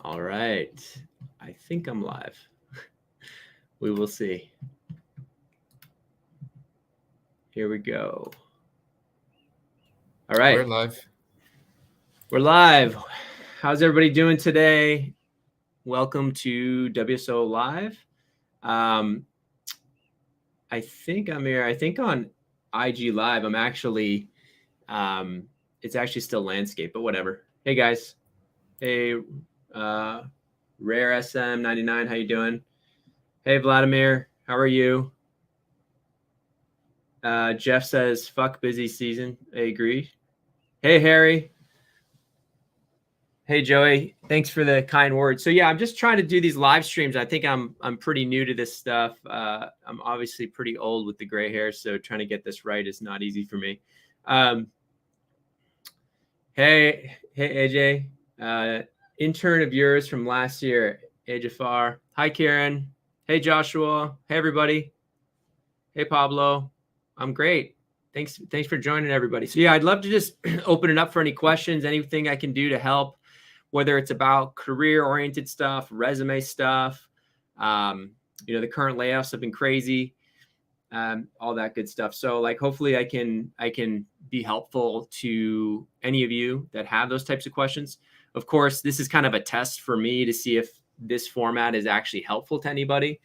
All right. I think I'm live. We will see. Here we go. All right. We're live. We're live. How's everybody doing today? Welcome to WSO Live. I think I'm here. I think on IG Live, I'm actually, it's actually still landscape, but whatever. Hey, guys. Hey, Rare SM99, how you doing? Hey, Vladimir, how are you? Jeff says, fuck busy season. I agree. Hey, Harry. Hey, Joey. Thanks for the kind words. So yeah, I'm just trying to do these live streams. I think I'm pretty new to this stuff. I'm obviously pretty old with the gray hair, so trying to get this right is not easy for me. Hey, AJ. Intern of yours from last year, Jafar. Hi, Karen. Hey, Joshua. Hey, everybody. Hey, Pablo. I'm great. Thanks for joining, everybody. So yeah, I'd love to just open it up for any questions, anything I can do to help, whether it's about career-oriented stuff, resume stuff. The current layoffs have been crazy, all that good stuff. So like, hopefully I can be helpful to any of you that have those types of questions. Of course, this is kind of a test for me to see if this format is actually helpful to anybody.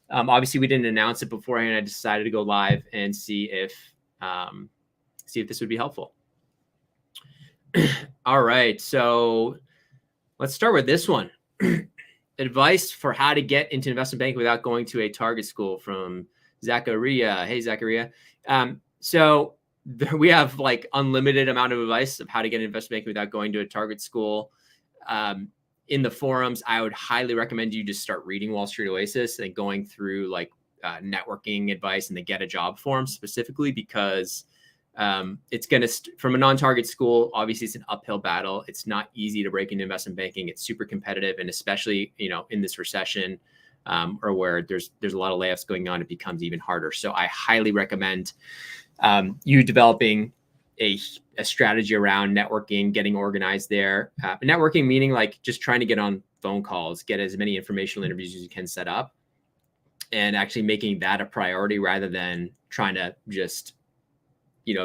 Obviously, we didn't announce it beforehand. I decided to go live and see if this would be helpful. All right, so let's start with this one. Advice for how to get into investment banking without going to a target school from Zachariah. Hey, Zachariah. So we have like unlimited amount of advice of how to get into investment banking without going to a target school. In the forums, I would highly recommend you just start reading Wall Street Oasis and going through like networking advice and the Get a Job forum specifically, because it's going to, from a non-target school, obviously it's an uphill battle. It's not easy to break into investment banking. It's super competitive. And especially, in this recession or where there's a lot of layoffs going on, it becomes even harder. So I highly recommend you developing a strategy around networking, getting organized there. Networking meaning like just trying to get on phone calls, get as many informational interviews as you can set up, and actually making that a priority rather than trying to just,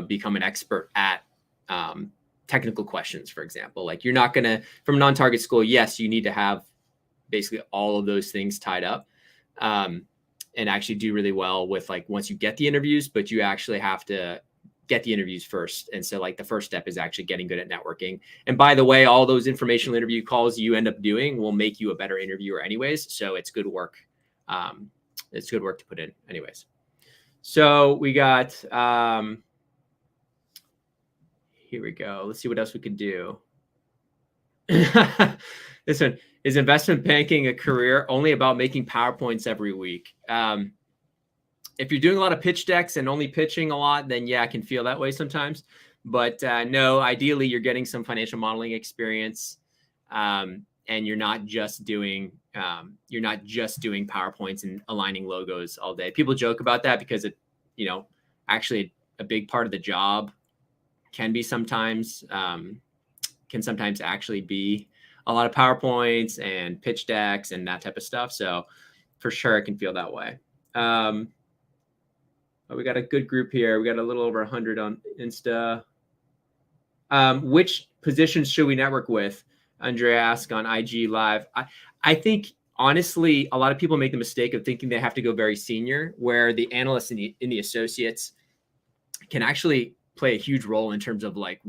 become an expert at technical questions, for example. Like you're not going to, from non-target school, yes, you need to have basically all of those things tied up and actually do really well with like once you get the interviews, but you actually have to get the interviews first. And so like the first step is actually getting good at networking. And by the way, all those informational interview calls you end up doing will make you a better interviewer anyways. So it's good work. It's good work to put in anyways. So we got, here we go. Let's see what else we could do. This one, is investment banking a career only about making PowerPoints every week? If you're doing a lot of pitch decks and only pitching a lot, then yeah, I can feel that way sometimes. But no, ideally you're getting some financial modeling experience, and you're not just doing PowerPoints and aligning logos all day. People joke about that because it, actually a big part of the job can sometimes actually be a lot of PowerPoints and pitch decks and that type of stuff. So for sure, I can feel that way. We got a good group here. We got a little over 100 on Insta. Which positions should we network with? Andrea asked on IG Live. I think, honestly, a lot of people make the mistake of thinking they have to go very senior, where the analysts and the associates can actually play a huge role in terms of like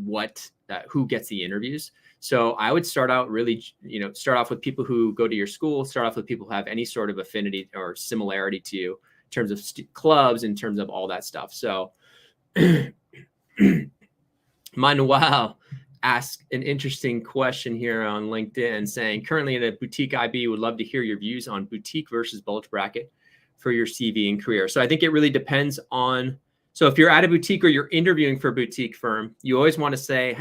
who gets the interviews. So I would start out really, start off with people who go to your school, start off with people who have any sort of affinity or similarity to you in terms of clubs, in terms of all that stuff. So Manuel asked an interesting question here on LinkedIn saying, currently in a boutique IB, would love to hear your views on boutique versus bulge bracket for your CV and career. So I think it really depends on, so if you're at a boutique or you're interviewing for a boutique firm, you always want to say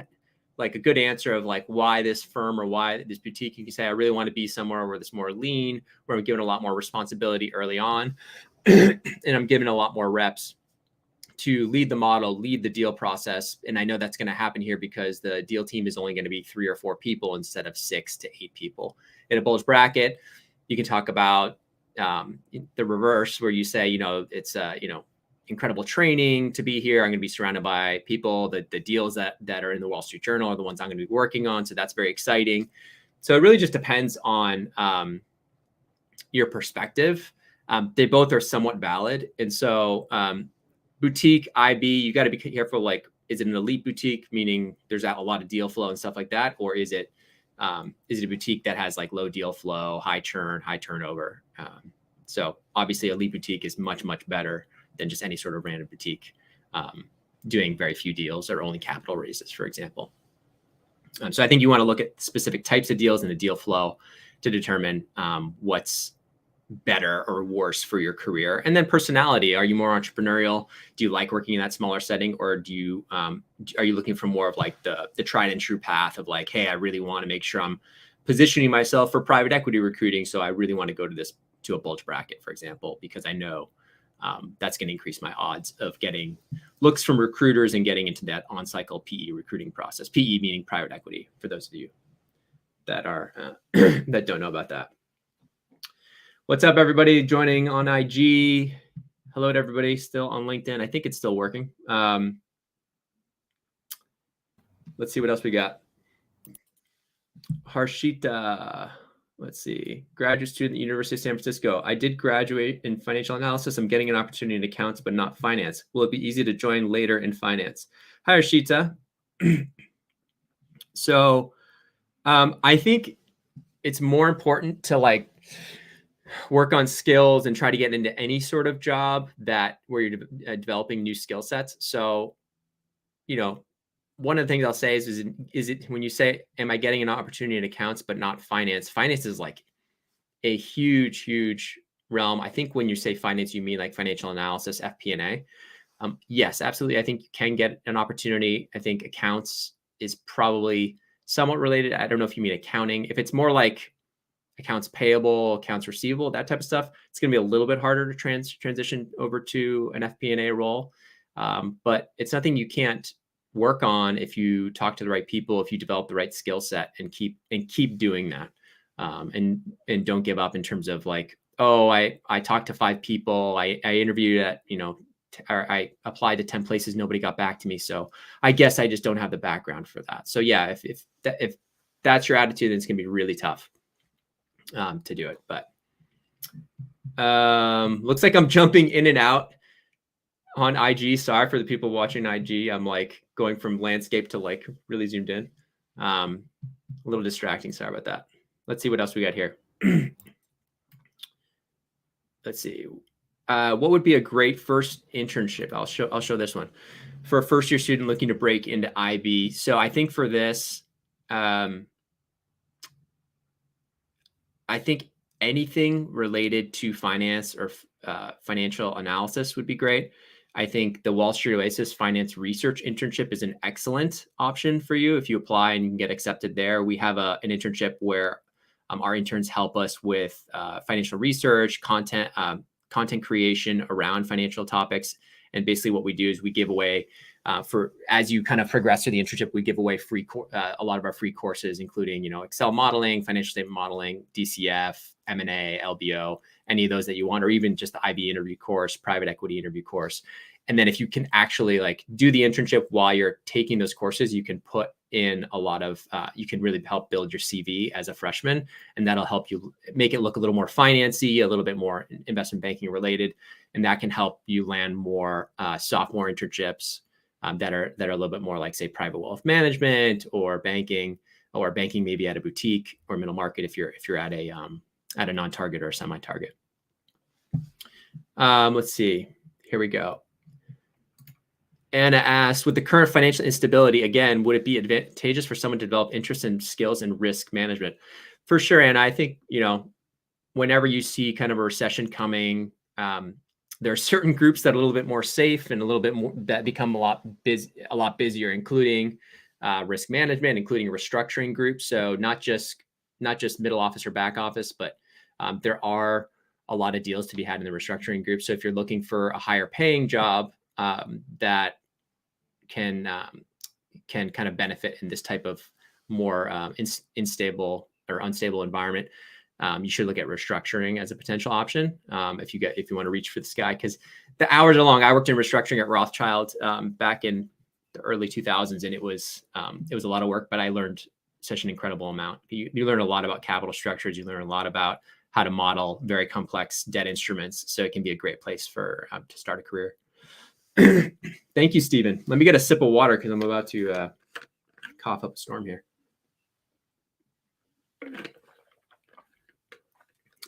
like a good answer of like why this firm or why this boutique. You can say, I really want to be somewhere where it's more lean, where I'm given a lot more responsibility early on, and I'm given a lot more reps to lead the model, lead the deal process. And I know that's going to happen here because the deal team is only going to be 3 or 4 people instead of 6 to 8 people. In a bulge bracket, you can talk about the reverse, where you say, it's incredible training to be here. I'm going to be surrounded by people. The deals that are in the Wall Street Journal are the ones I'm going to be working on. So that's very exciting. So it really just depends on your perspective. They both are somewhat valid. And so boutique, IB, you got to be careful. Like, is it an elite boutique, meaning there's a lot of deal flow and stuff like that? Or is it a boutique that has like low deal flow, high churn, high turnover? So obviously elite boutique is much, much better than just any sort of random boutique doing very few deals or only capital raises, for example. So I think you want to look at specific types of deals and the deal flow to determine what's better or worse for your career. And then personality. Are you more entrepreneurial? Do you like working in that smaller setting? Or do you are you looking for more of like the tried and true path of like, hey, I really want to make sure I'm positioning myself for private equity recruiting. So I really want to go to a bulge bracket, for example, because I know that's going to increase my odds of getting looks from recruiters and getting into that on-cycle PE recruiting process. PE meaning private equity, for those of you that are that don't know about that. What's up, everybody joining on IG? Hello to everybody still on LinkedIn. I think it's still working. Let's see what else we got. Harshita, let's see. Graduate student at the University of San Francisco. I did graduate in financial analysis. I'm getting an opportunity in accounts, but not finance. Will it be easy to join later in finance? Hi, Harshita. So I think it's more important to like work on skills and try to get into any sort of job where you're developing new skill sets. So, one of the things I'll say is it when you say, am I getting an opportunity in accounts, but not finance? Finance is like a huge, huge realm. I think when you say finance, you mean like financial analysis, FP&A. Yes, absolutely. I think you can get an opportunity. I think accounts is probably somewhat related. I don't know if you mean accounting. If it's more like accounts payable, accounts receivable, that type of stuff, it's going to be a little bit harder to transition over to an FP&A role. But it's nothing you can't work on if you talk to the right people, if you develop the right skill set and keep doing that. And don't give up in terms of like, oh, I talked to 5 people. I interviewed at, or I applied to 10 places. Nobody got back to me. So I guess I just don't have the background for that. So yeah, if that's your attitude, then it's going to be really tough to do it. But looks like I'm jumping in and out on IG. Sorry for the people watching IG. I'm like going from landscape to like really zoomed in. A little distracting. Sorry about that. Let's see what else we got here. Let's see. What would be a great first internship? I'll show this one for a first year student looking to break into IB. So I think for this, I think anything related to finance or financial analysis would be great. I think the Wall Street Oasis Finance Research Internship is an excellent option for you if you apply and you can get accepted there. We have an internship where our interns help us with financial research, content creation around financial topics. And basically what we do is we give away as you kind of progress through the internship, we give away a lot of our free courses, including, Excel modeling, financial statement modeling, DCF, M&A, LBO, any of those that you want, or even just the IB interview course, private equity interview course. And then if you can actually like do the internship while you're taking those courses, you can put in a lot of, you can really help build your CV as a freshman, and that'll help you make it look a little more financy, a little bit more investment banking related. And that can help you land more sophomore internships that are a little bit more like, say, private wealth management or banking maybe at a boutique or middle market if you're at a non-target or a semi-target. Let's see. Here we go. Anna asked, with the current financial instability, again, would it be advantageous for someone to develop interest in skills and risk management? For sure, Anna. I think, whenever you see kind of a recession coming, there are certain groups that are a little bit more safe and a little bit more that become a lot busier, including risk management, including restructuring groups. So not just middle office or back office, but there are a lot of deals to be had in the restructuring group. So if you're looking for a higher paying job, that can kind of benefit in this type of more unstable environment. You should look at restructuring as a potential option if you want to reach for the sky, because the hours are long. I worked in restructuring at Rothschild back in the early 2000s, and it was a lot of work, but I learned such an incredible amount. You learn a lot about capital structures. You learn a lot about how to model very complex debt instruments. So it can be a great place for to start a career. Thank you, Stephen. Let me get a sip of water because I'm about to cough up a storm here.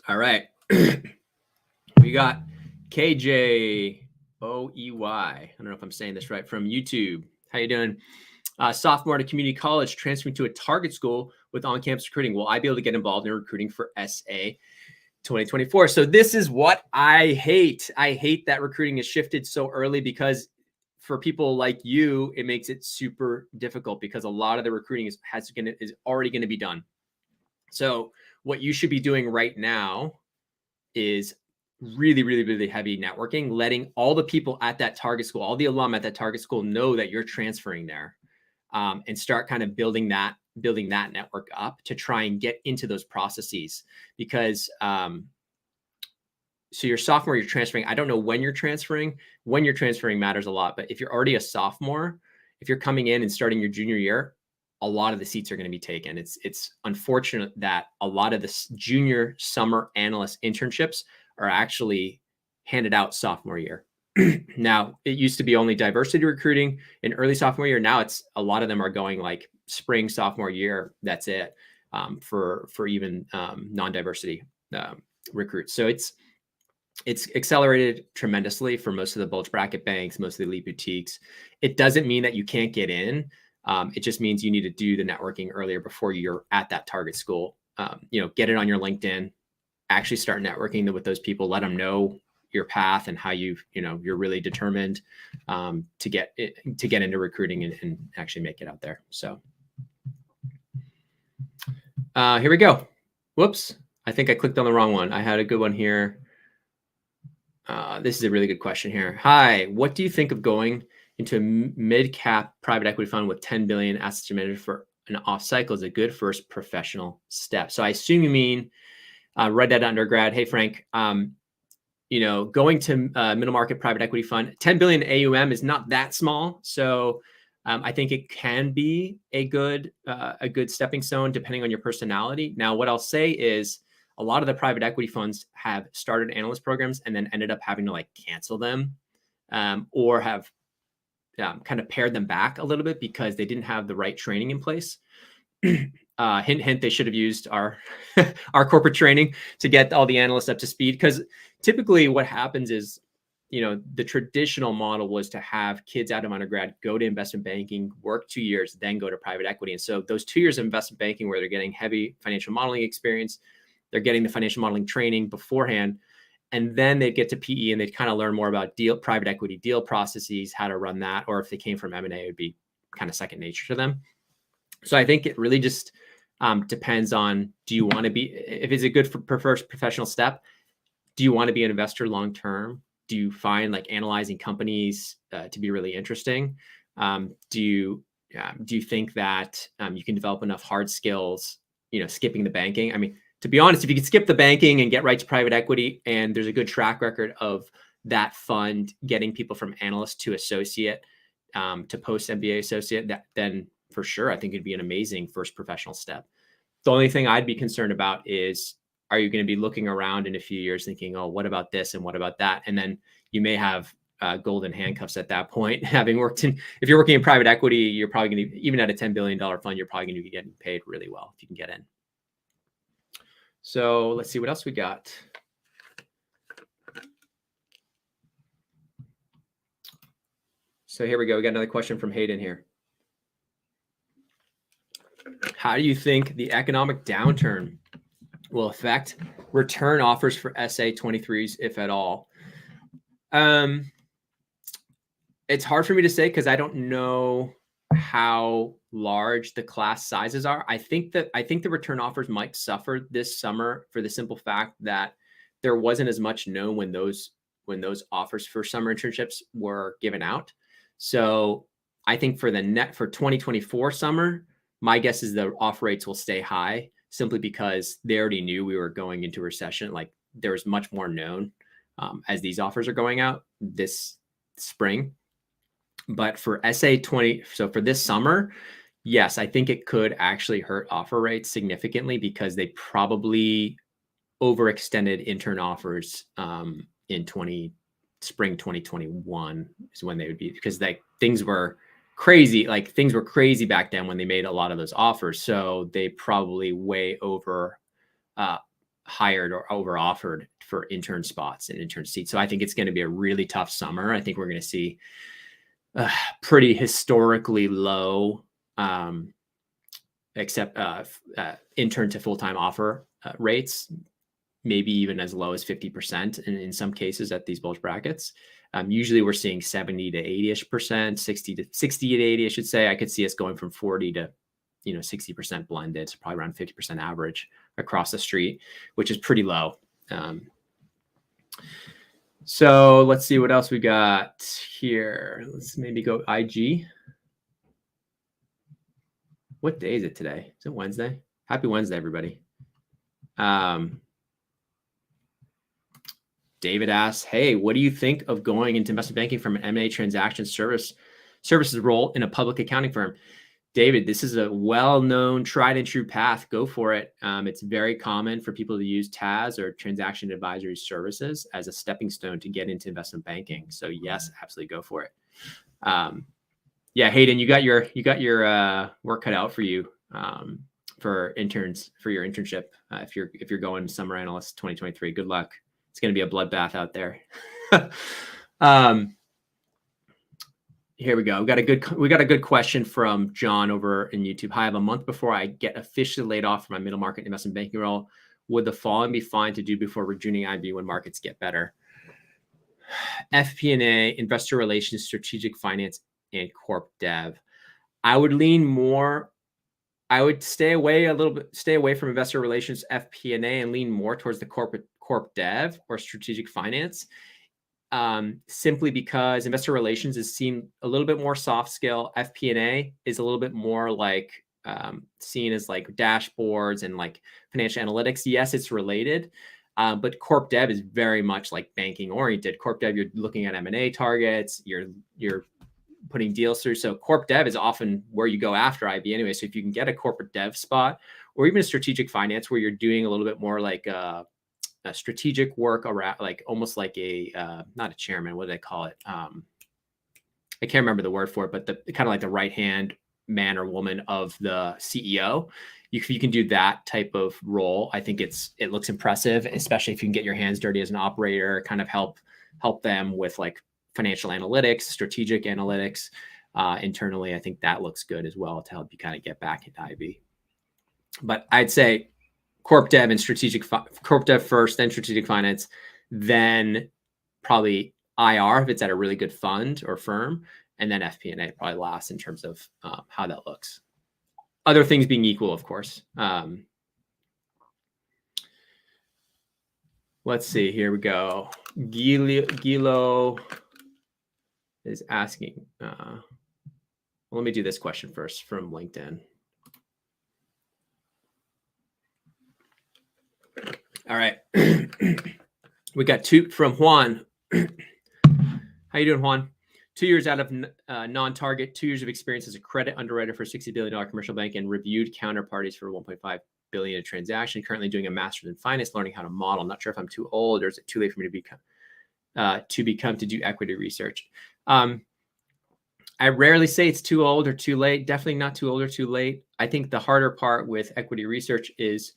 All right. We got KJOEY. I don't know if I'm saying this right, from YouTube. How you doing? Sophomore at a community college, transferring to a target school with on-campus recruiting. Will I be able to get involved in recruiting for SA 2024? So this is what I hate. I hate that recruiting is shifted so early, because for people like you, it makes it super difficult because a lot of the recruiting is already going to be done. So what you should be doing right now is really, really, really heavy networking, letting all the people at that target school, all the alum at that target school know that you're transferring there, and start kind of building that network up to try and get into those processes. Because so your sophomore, you're transferring. I don't know when you're transferring. When you're transferring matters a lot. But if you're already a sophomore, if you're coming in and starting your junior year, a lot of the seats are going to be taken. It's unfortunate that a lot of the junior summer analyst internships are actually handed out sophomore year. Now, it used to be only diversity recruiting in early sophomore year. Now it's a lot of them are going like spring sophomore year. That's it for even non-diversity recruits. So it's accelerated tremendously for most of the bulge bracket banks, most of the elite boutiques. It doesn't mean that you can't get in. It just means you need to do the networking earlier before you're at that target school. Get it on your LinkedIn, actually start networking with those people, let them know your path and how you're really determined to get into recruiting and actually make it out there. So here we go. Whoops. I think I clicked on the wrong one. I had a good one here. This is a really good question here. Hi, what do you think of going into a mid-cap private equity fund with 10 billion assets managed for an off cycle is a good first professional step? So I assume you mean read that undergrad. Hey, Frank, going to middle market private equity fund, 10 billion AUM is not that small. So I think it can be a good stepping stone depending on your personality. Now, what I'll say is a lot of the private equity funds have started analyst programs and then ended up having to cancel them or have kind of pared them back a little bit because they didn't have the right training in place. Hint, hint, they should have used our corporate training to get all the analysts up to speed. Because typically what happens is, the traditional model was to have kids out of undergrad go to investment banking, work 2 years, then go to private equity. And so those 2 years of investment banking where they're getting heavy financial modeling experience, they're getting the financial modeling training beforehand, and then they get to PE and they kind of learn more about private equity deal processes, how to run that, or if they came from M&A, it would be kind of second nature to them. So I think it really just depends on, do you want to be, if it's a good first professional step, do you want to be an investor long-term? Do you find analyzing companies to be really interesting? Do you think that you can develop enough hard skills, skipping the banking? I mean, to be honest, if you could skip the banking and get right to private equity, and there's a good track record of that fund getting people from analyst to associate to post MBA associate, then for sure, I think it'd be an amazing first professional step. The only thing I'd be concerned about is, are you going to be looking around in a few years thinking, oh, what about this and what about that? And then you may have golden handcuffs at that point. Having worked if you're working in private equity, you're probably going to, even at a $10 billion fund, you're probably going to be getting paid really well if you can get in. So let's see what else we got. So here we go. We got another question from Hayden here. How do you think the economic downturn will affect return offers for SA 23s, if at all? It's hard for me to say because I don't know how large the class sizes are. I think the return offers might suffer this summer for the simple fact that there wasn't as much known when those those offers for summer internships were given out. So I think for 2024 summer, my guess is the offer rates will stay high simply because they already knew we were going into recession. Like there was much more known as these offers are going out this spring. But for SA20, so for this summer, yes, I think it could actually hurt offer rates significantly because they probably overextended intern offers in spring 2021 is when they would be, because like things were crazy. Like things were crazy back then when they made a lot of those offers. So they probably way over hired or over offered for intern spots and intern seats. So I think it's going to be a really tough summer. I think we're going to see pretty historically low except intern to full-time offer rates, maybe even as low as 50% in some cases at these bulge brackets. Usually we're seeing 70 to 80-ish%, 60 to 80, I should say. I could see us going from 40 to 60% blended, so probably around 50% average across the street, which is pretty low. So let's see what else we got here. Let's maybe go IG. What day is it today? Is it Wednesday? Happy Wednesday, everybody. David asks, hey, what do you think of going into investment banking from an M&A transaction services role in a public accounting firm? David, this is a well-known, tried and true path. Go for it. It's very common for people to use TAS or transaction advisory services as a stepping stone to get into investment banking. So yes, absolutely go for it. Yeah, Hayden, you got your work cut out for you for interns for your internship. If you're going summer analyst 2023, good luck. It's going to be a bloodbath out there. Here we go. We got a good question from John over in YouTube. Hi, I have a month before I get officially laid off from my middle market investment banking role. Would the following be fine to do before rejoining IB when markets get better? FP&A, investor relations, strategic finance, and corp dev. I would lean more. I would stay away from investor relations, FP&A, and lean more towards the corp dev or strategic finance. Simply because investor relations is seen a little bit more soft skill. FP&A is a little bit more like seen as like dashboards and like financial analytics. Yes, it's related, but corp dev is very much like banking oriented. Corp dev, you're looking at M&A targets, you're putting deals through. So corp dev is often where you go after IB anyway. So if you can get a corporate dev spot or even a strategic finance where you're doing a little bit more like a strategic work around, like almost like a not a chairman, what do they call it? I can't remember the word for it, but the kind of like the right hand man or woman of the CEO. If you can do that type of role, I think it looks impressive, especially if you can get your hands dirty as an operator, kind of help them with like financial analytics, strategic analytics internally. I think that looks good as well to help you kind of get back into IB. But I'd say corp dev and corp dev first, then strategic finance, then probably IR if it's at a really good fund or firm, and then FP&A probably last in terms of how that looks. Other things being equal, of course. Let's see. Here we go. Gilo is asking. Let me do this question first from LinkedIn. All right. We got two from Juan. How you doing, Juan? 2 years out of non-target, 2 years of experience as a credit underwriter for a $60 billion commercial bank and reviewed counterparties for $1.5 billion a transaction. Currently doing a master's in finance, learning how to model. Not sure if I'm too old or is it too late for me to do equity research. I rarely say it's too old or too late. Definitely not too old or too late. I think the harder part with equity research is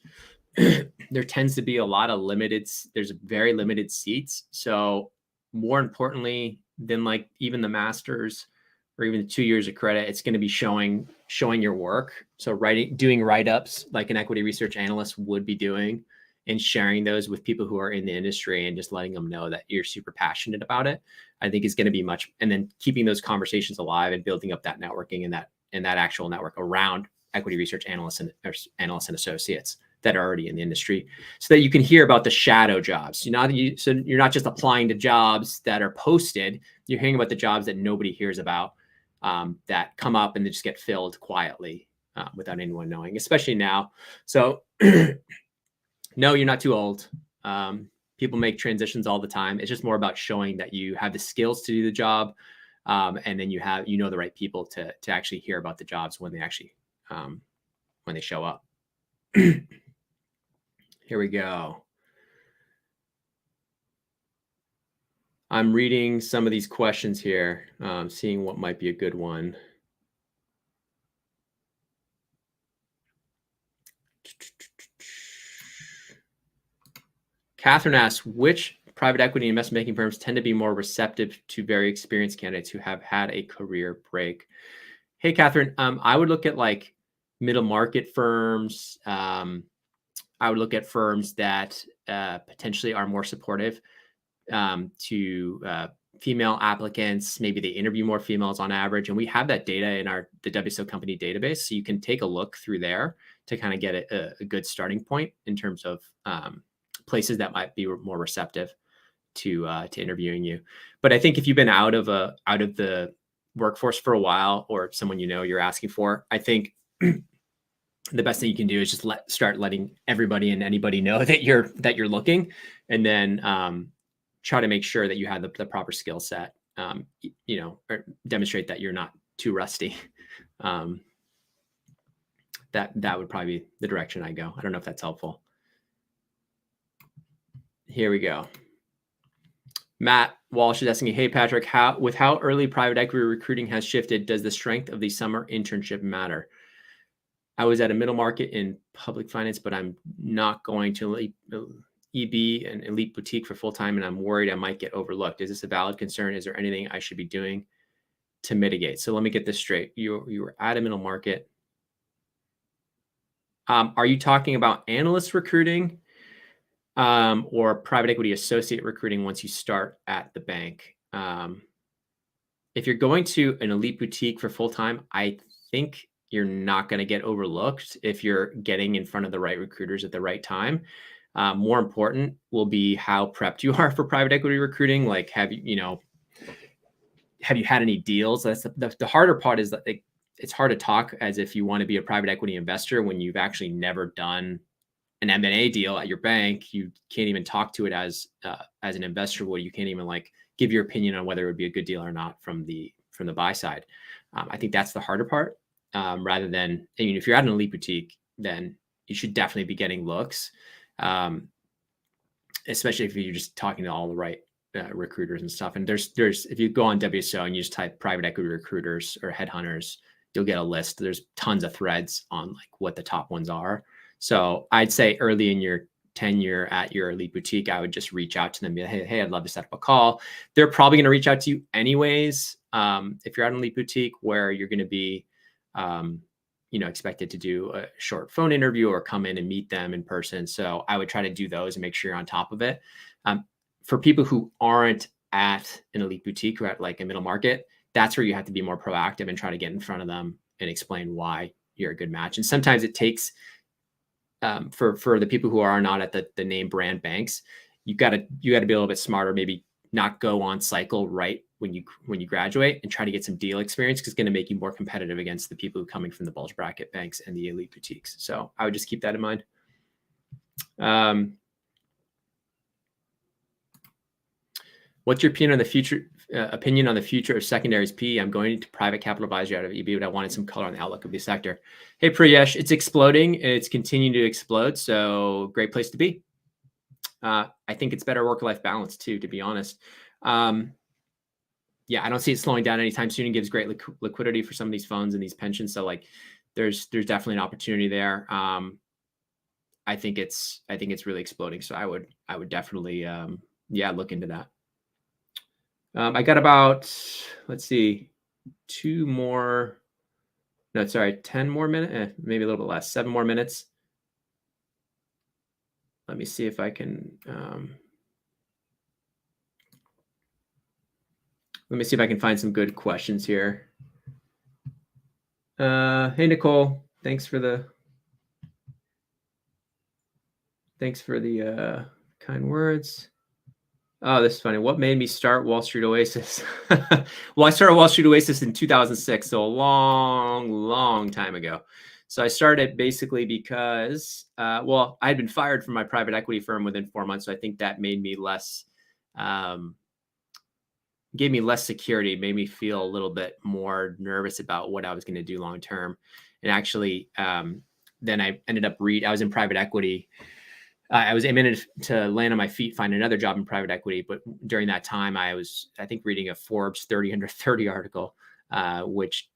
there tends to be there's very limited seats. So more importantly than like even the masters or even the 2 years of credit, it's going to be showing your work. So doing write-ups like an equity research analyst would be doing and sharing those with people who are in the industry and just letting them know that you're super passionate about it, I think is going to be much, and then keeping those conversations alive and building up that networking and that actual network around equity research analysts and associates that are already in the industry, so that you can hear about the shadow jobs. So you're not just applying to jobs that are posted. You're hearing about the jobs that nobody hears about, that come up and they just get filled quietly, without anyone knowing, especially now. So no, you're not too old. People make transitions all the time. It's just more about showing that you have the skills to do the job, and then you know the right people to actually hear about the jobs when they actually when they show up. Here we go. I'm reading some of these questions here, seeing what might be a good one. Catherine asks, which private equity investment banking firms tend to be more receptive to very experienced candidates who have had a career break? Hey, Catherine, I would look at like middle market firms. I would look at firms that potentially are more supportive to female applicants. Maybe they interview more females on average. And we have that data in the WSO company database. So you can take a look through there to kind of get a good starting point in terms of places that might be more receptive to interviewing you. But I think if you've been out of the workforce for a while, or someone you're asking for, I think the best thing you can do is just start letting everybody and anybody know that you're looking, and then try to make sure that you have the proper skill set, or demonstrate that you're not too rusty. That would probably be the direction I go. I don't know if that's helpful. Here we go. Matt Walsh is asking, hey, Patrick, how early private equity recruiting has shifted, does the strength of the summer internship matter? I was at a middle market in public finance, but I'm not going to EB, an elite boutique, for full-time, and I'm worried I might get overlooked. Is this a valid concern? Is there anything I should be doing to mitigate? So let me get this straight. You were at a middle market. Are you talking about analyst recruiting? Or private equity associate recruiting once you start at the bank? If you're going to an elite boutique for full-time, I think you're not going to get overlooked if you're getting in front of the right recruiters at the right time. More important will be how prepped you are for private equity recruiting. Like, have you had any deals? That's the harder part, is that it's hard to talk as if you want to be a private equity investor when you've actually never done an M&A deal at your bank. You can't even talk to it as an investor would. You can't even give your opinion on whether it would be a good deal or not from the buy side. I think that's the harder part. Rather than, if you're at an elite boutique, then you should definitely be getting looks, especially if you're just talking to all the right recruiters and stuff. And there's if you go on WSO and you just type private equity recruiters or headhunters, you'll get a list. There's tons of threads on what the top ones are. So I'd say early in your tenure at your elite boutique, I would just reach out to them and be like, hey, I'd love to set up a call. They're probably going to reach out to you anyways. If you're at an elite boutique where you're going to be expected to do a short phone interview or come in and meet them in person. So I would try to do those and make sure you're on top of it. For people who aren't at an elite boutique, who are at a middle market, that's where you have to be more proactive and try to get in front of them and explain why you're a good match. And sometimes it takes, for the people who are not at the name brand banks, you got to be a little bit smarter, maybe not go on cycle right when you graduate, and try to get some deal experience, because it's going to make you more competitive against the people who are coming from the bulge bracket banks and the elite boutiques. So I would just keep that in mind. What's your opinion on the future of secondaries PE? I'm going to private capital advisory out of EB, but I wanted some color on the outlook of the sector. Hey, Priyesh, it's exploding. It's continuing to explode. So great place to be. I think it's better work-life balance too, to be honest. Yeah, I don't see it slowing down anytime soon. It gives great liquidity for some of these funds and these pensions. So there's definitely an opportunity there. I think it's really exploding. So I would definitely look into that. I got about, let's see, 10 more minutes, maybe a little bit less, 7 more minutes. Let me see if I can, find some good questions here. Hey, Nicole, thanks for the Thanks for the kind words. Oh, this is funny. What made me start Wall Street Oasis? Well, I started Wall Street Oasis in 2006, so a long, long time ago. So I started basically because, well, I had been fired from my private equity firm within 4 months. So I think that made me less, gave me less security, made me feel a little bit more nervous about what I was going to do long term. And actually, then I ended up I was in private equity. I was aiming to land on my feet, find another job in private equity. But during that time, I think, reading a Forbes 30 under 30 article, which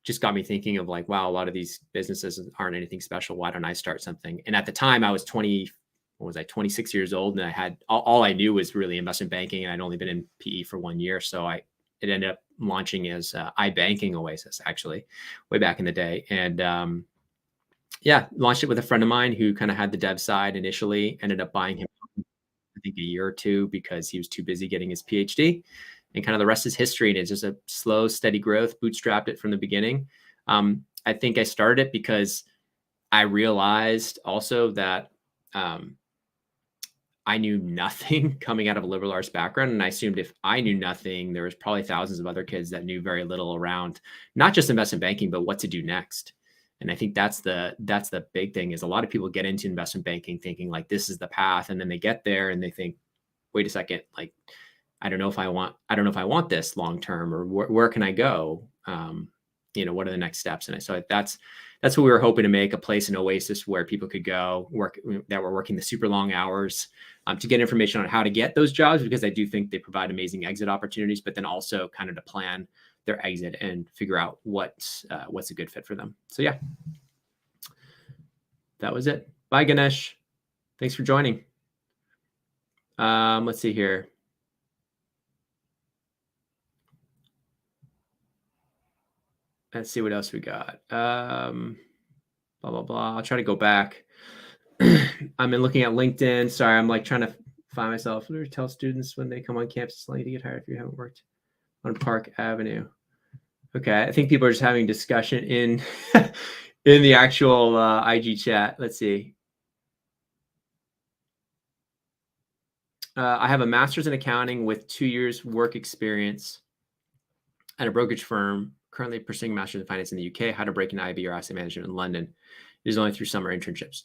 just got me thinking of like, wow, a lot of these businesses aren't anything special. Why don't I start something? And at the time I was 26 years old, and I had all I knew was really investment banking, and I'd only been in PE for 1 year. So it ended up launching as iBanking Oasis, actually, way back in the day. And yeah, launched it with a friend of mine who kind of had the dev side initially, ended up buying him, I think, a year or two because he was too busy getting his PhD. And kind of the rest is history. And it's just a slow, steady growth, bootstrapped it from the beginning. I think I started it because I realized also that I knew nothing coming out of a liberal arts background. And I assumed if I knew nothing, there was probably thousands of other kids that knew very little around not just investment banking, but what to do next. And I think that's the big thing, is a lot of people get into investment banking thinking like this is the path. And then they get there and they think, wait a second, like, I don't know if I want this long term, or where can I go? What are the next steps? And so that's what we were hoping to make, a place in Oasis where people could go work, that were working the super long hours, to get information on how to get those jobs, because I do think they provide amazing exit opportunities, but then also kind of to plan their exit and figure out what's a good fit for them. So yeah, that was it. Bye, Ganesh. Thanks for joining. Let's see here. Let's see what else we got. Blah, blah, blah. I'll try to go back. I'm looking at LinkedIn. Sorry, I'm like trying to find myself. Tell students when they come on campus, it's likely to get hired if you haven't worked on Park Avenue. Okay, I think people are just having discussion in in the actual IG chat. Let's see. I have a master's in accounting with 2 years work experience at a brokerage firm, currently pursuing a master's in finance in the UK, how to break into IB or asset management in London. It is only through summer internships.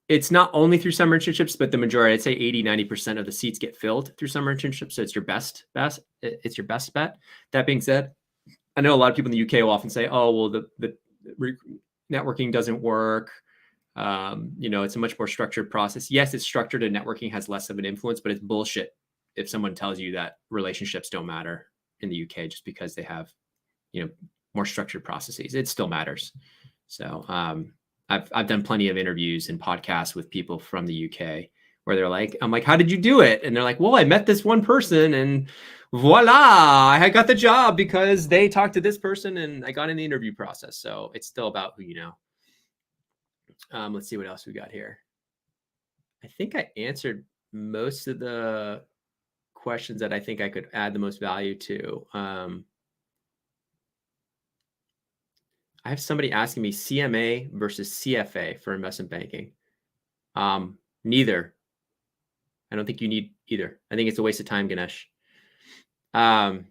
It's not only through summer internships, but the majority, I'd say 80-90% of the seats get filled through summer internships. So it's your best bet. That being said, I know a lot of people in the UK will often say, oh, well, the networking doesn't work. It's a much more structured process. Yes, it's structured and networking has less of an influence, but it's bullshit if someone tells you that relationships don't matter in the UK just because they have, more structured processes. It still matters. So I've done plenty of interviews and podcasts with people from the UK where they're like, I'm like, how did you do it? And they're like, well, I met this one person and voila, I got the job because they talked to this person and I got in the interview process. So it's still about who you know. Let's see what else we got here. I think I answered most of the questions that I think I could add the most value to. I have somebody asking me CMA versus CFA for investment banking. Neither. I don't think you need either. I think it's a waste of time, Ganesh. I'm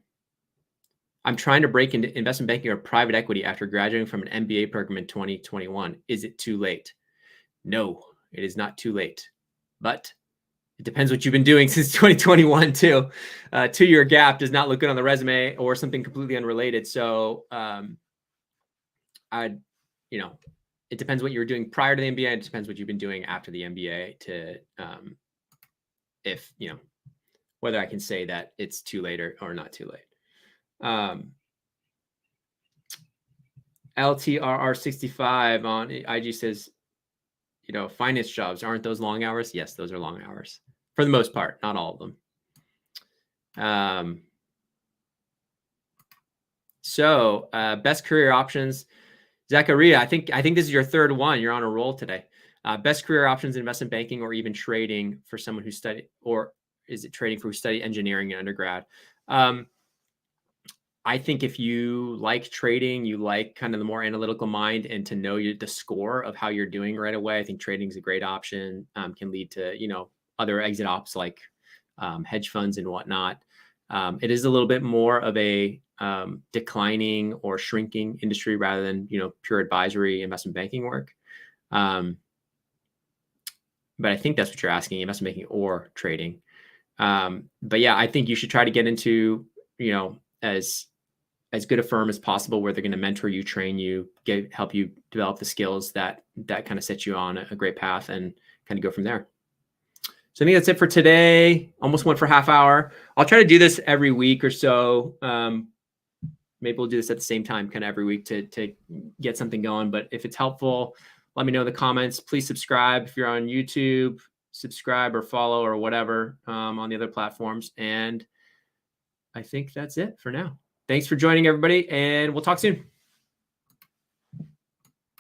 trying to break into investment banking or private equity after graduating from an MBA program in 2021. Is it too late? No, it is not too late. But it depends what you've been doing since 2021 too. 2-year gap does not look good on the resume, or something completely unrelated. So it depends what you were doing prior to the MBA. It depends what you've been doing after the MBA to whether I can say that it's too late or not too late. LTRR65 on IG says, finance jobs, aren't those long hours? Yes, those are long hours for the most part, not all of them. So best career options, Zachariah, I think this is your third one. You're on a roll today. Best career options in investment banking or even trading for someone who studied, or is it trading for who studied engineering in undergrad? I think if you like trading, you like kind of the more analytical mind and to know the score of how you're doing right away, I think trading is a great option. Can lead to, other exit ops like hedge funds and whatnot. It is a little bit more of a declining or shrinking industry rather than, pure advisory investment banking work. But I think that's what you're asking, investment banking or trading. But yeah, I think you should try to get into, as good a firm as possible where they're going to mentor you, train you, help you develop the skills that kind of set you on a great path and kind of go from there. So I think that's it for today. Almost went for half hour. I'll try to do this every week or so. Maybe we'll do this at the same time, kind of every week to get something going. But if it's helpful, let me know in the comments. Please subscribe if you're on YouTube, subscribe or follow or whatever on the other platforms. And I think that's it for now. Thanks for joining, everybody, and we'll talk soon.